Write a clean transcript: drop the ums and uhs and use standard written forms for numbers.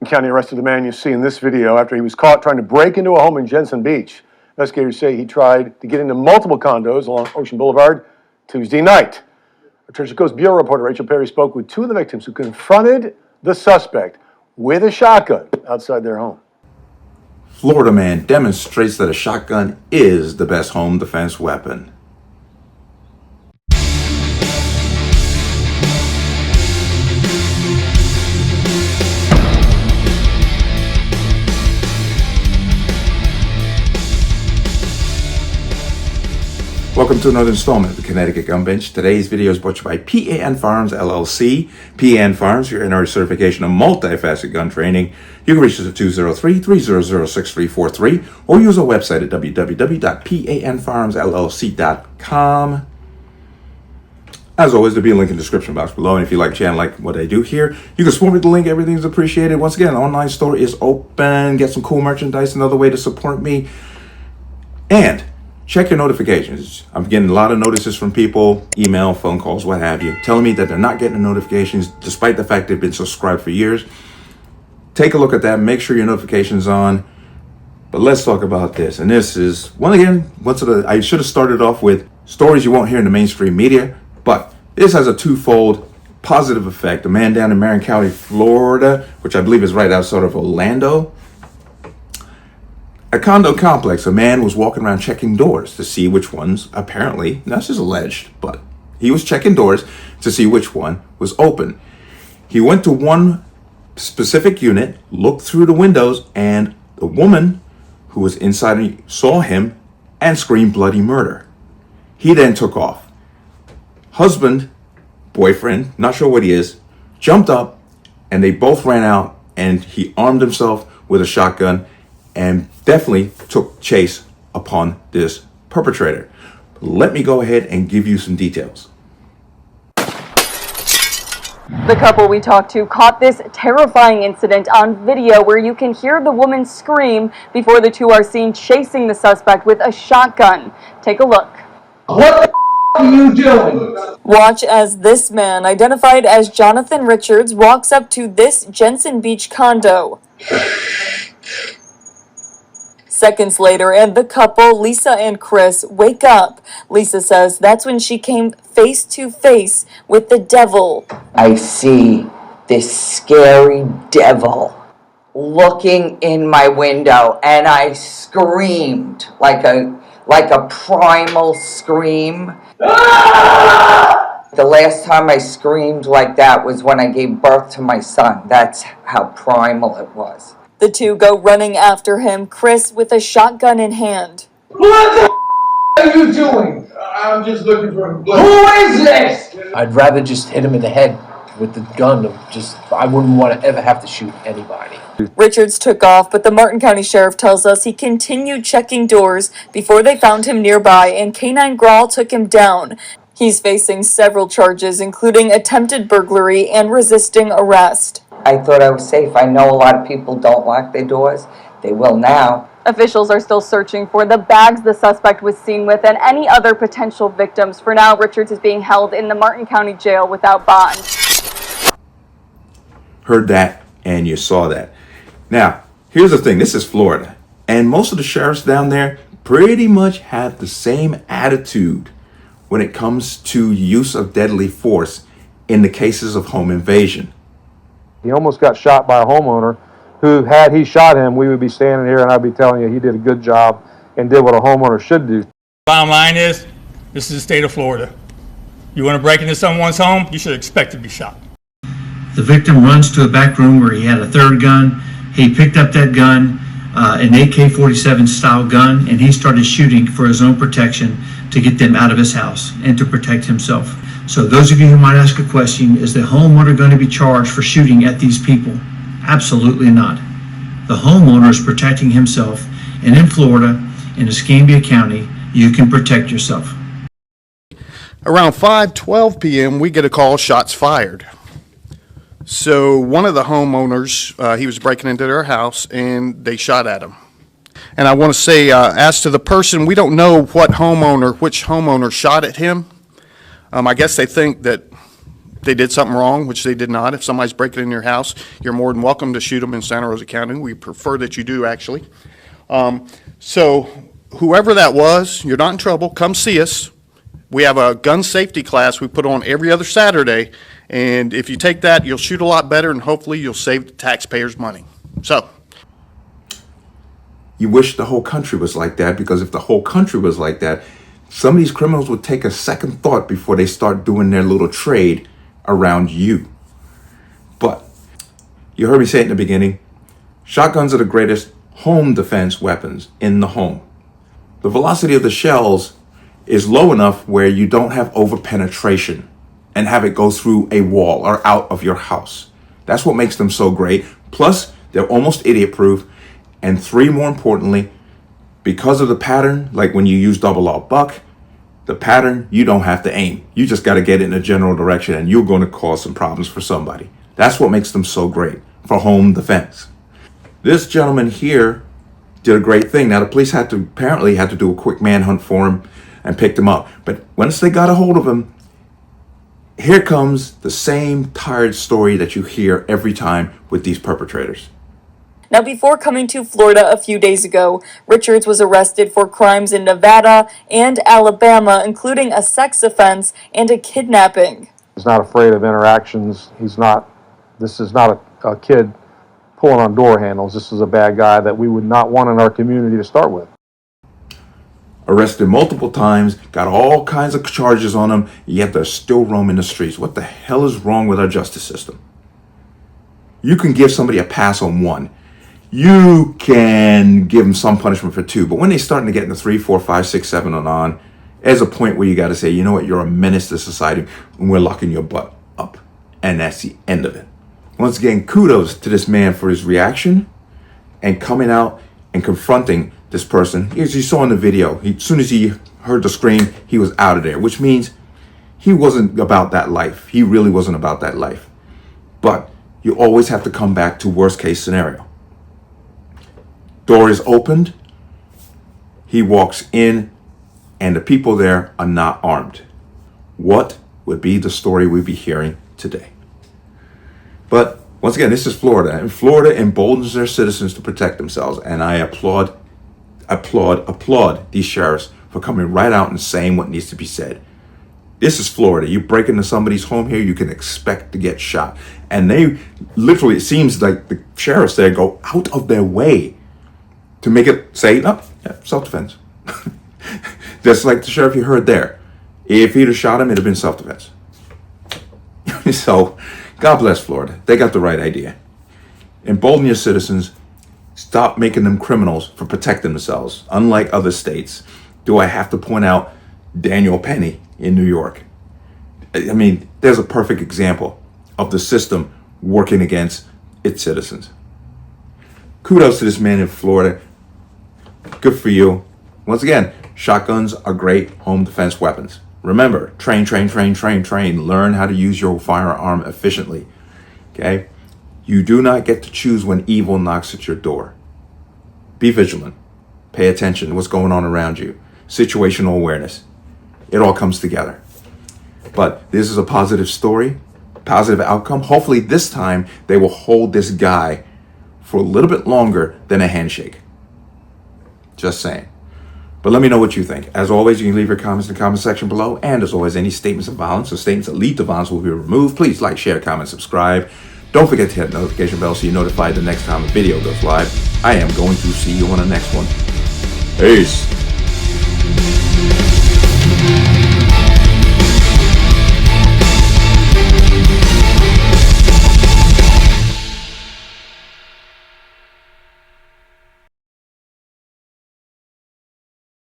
County arrested the man you see in this video after he was caught trying to break into a home in Jensen Beach. Investigators say he tried to get into multiple condos along Ocean Boulevard Tuesday night. Our Treasure Coast Bureau reporter Rachel Perry spoke with two of the victims who confronted the suspect with a shotgun outside their home. Florida man demonstrates that a shotgun is the best home defense weapon. Welcome to another installment of the Connecticut Gun Bench. Today's video is brought to you by P.A.N. Firearms, LLC. P.A.N. Firearms, your NRA certification of multi-facet gun training. You can reach us at 203-300-6343 or use our website at www.panfirearmsllc.com. As always, there'll be a link in the description box below. And if you like the channel, like what I do here, you can support me with the link. Everything's appreciated. Once again, the online store is open. Get some cool merchandise, another way to support me. And check your notifications. I'm getting a lot of notices from people, email, phone calls, what have you, telling me that they're not getting the notifications despite the fact they've been subscribed for years. Take a look at that. Make sure your notification's on. But let's talk about this. And this is, I should have started off with stories you won't hear in the mainstream media, but this has a twofold positive effect. A man down in Marion County, Florida, which I believe is right outside of Orlando, a condo complex, a man was walking around checking doors to see which ones, apparently, now this is alleged, but he was checking doors to see which one was open. He went to one specific unit, looked through the windows, and the woman who was inside saw him and screamed bloody murder. He then took off. Husband, boyfriend, not sure what he is, jumped up and they both ran out and he armed himself with a shotgun and definitely took chase upon this perpetrator. Let me go ahead and give you some details. The couple we talked to caught this terrifying incident on video where you can hear the woman scream before the two are seen chasing the suspect with a shotgun. Take a look. What the are you doing? Watch as this man, identified as Jonathan Richards, walks up to this Jensen Beach condo. Seconds later, and the couple, Lisa and Chris, wake up. Lisa says that's when she came face to face with the devil. I see this scary devil looking in my window, and I screamed like a primal scream. The last time I screamed like that was when I gave birth to my son. That's how primal it was. The two go running after him, Chris with a shotgun in hand. What the are you doing? I'm just looking for blood. Who is this? I'd rather just hit him in the head with the gun. I wouldn't want to ever have to shoot anybody. Richards took off, but the Martin County Sheriff tells us he continued checking doors before they found him nearby, and K-9 Grawl took him down. He's facing several charges, including attempted burglary and resisting arrest. I thought I was safe. I know a lot of people don't lock their doors. They will now. Officials are still searching for the bags the suspect was seen with and any other potential victims. For now, Richards is being held in the Martin County Jail without bond. Heard that and you saw that. Now, here's the thing. This is Florida. And most of the sheriffs down there pretty much have the same attitude when it comes to use of deadly force in the cases of home invasion. He almost got shot by a homeowner who, had he shot him, we would be standing here and I'd be telling you he did a good job and did what a homeowner should do. Bottom line is, this is the state of Florida. You want to break into someone's home, you should expect to be shot. The victim runs to a back room where he had a third gun. He picked up that gun, an AK-47 style gun, and he started shooting for his own protection to get them out of his house and to protect himself. So those of you who might ask a question, is the homeowner going to be charged for shooting at these people? Absolutely not. The homeowner is protecting himself, and in Florida, in Escambia County, you can protect yourself. Around 5:12 p.m., we get a call, shots fired. So one of the homeowners, he was breaking into their house, and they shot at him. And I want to say, as to the person, we don't know which homeowner shot at him. I guess they think that they did something wrong, which they did not. If somebody's breaking in your house, you're more than welcome to shoot them in Santa Rosa County. We prefer that you do, actually. So whoever that was, you're not in trouble. Come see us. We have a gun safety class we put on every other Saturday, and if you take that, you'll shoot a lot better, and hopefully you'll save the taxpayers money. So, You wish the whole country was like that, because if the whole country was like that, some of these criminals would take a second thought before they start doing their little trade around you. But you heard me say it in the beginning, shotguns are the greatest home defense weapons in the home. The velocity of the shells is low enough where you don't have over penetration and have it go through a wall or out of your house. That's what makes them so great. Plus, they're almost idiot proof. And 3, more importantly, because of the pattern, like when you use double aught buck, the pattern, you don't have to aim. You just got to get it in a general direction, and you're going to cause some problems for somebody. That's what makes them so great for home defense. This gentleman here did a great thing. Now, the police apparently had to do a quick manhunt for him and picked him up. But once they got a hold of him, here comes the same tired story that you hear every time with these perpetrators. Now, before coming to Florida a few days ago, Richards was arrested for crimes in Nevada and Alabama, including a sex offense and a kidnapping. He's not afraid of interactions. This is not a kid pulling on door handles. This is a bad guy that we would not want in our community to start with. Arrested multiple times, got all kinds of charges on him, yet they're still roaming the streets. What the hell is wrong with our justice system? You can give somebody a pass on 1. You can give them some punishment for 2, but when they're starting to get into 3, 4, 5, 6, 7 and on, there's a point where you got to say, you know what, you're a menace to society, and we're locking your butt up. And that's the end of it. Once again, kudos to this man for his reaction and coming out and confronting this person. As you saw in the video, as soon as he heard the scream, he was out of there, which means he wasn't about that life. He really wasn't about that life. But you always have to come back to worst case scenario. Door is opened, he walks in, and the people there are not armed. What would be the story we'd be hearing today? But once again, this is Florida, and Florida emboldens their citizens to protect themselves, and I applaud these sheriffs for coming right out and saying what needs to be said. This is Florida. You break into somebody's home here, you can expect to get shot. And they literally, it seems like the sheriffs there go out of their way to make it say, no, yeah, self-defense. Just like the sheriff you heard there. If he'd have shot him, it'd have been self-defense. So, God bless Florida. They got the right idea. Embolden your citizens. Stop making them criminals for protecting themselves. Unlike other states, do I have to point out Daniel Penny in New York? I mean, there's a perfect example of the system working against its citizens. Kudos to this man in Florida. Good for you. Once again, shotguns are great home defense weapons. Remember, train. Learn how to use your firearm efficiently. Okay? You do not get to choose when evil knocks at your door. Be vigilant. Pay attention to what's going on around you. Situational awareness. It all comes together. But this is a positive story, positive outcome. Hopefully this time they will hold this guy for a little bit longer than a handshake. Just saying. But let me know what you think. As always, you can leave your comments in the comment section below. And as always, any statements of violence or statements that lead to violence will be removed. Please like, share, comment, subscribe. Don't forget to hit the notification bell so you're notified the next time a video goes live. I am going to see you on the next one. Peace.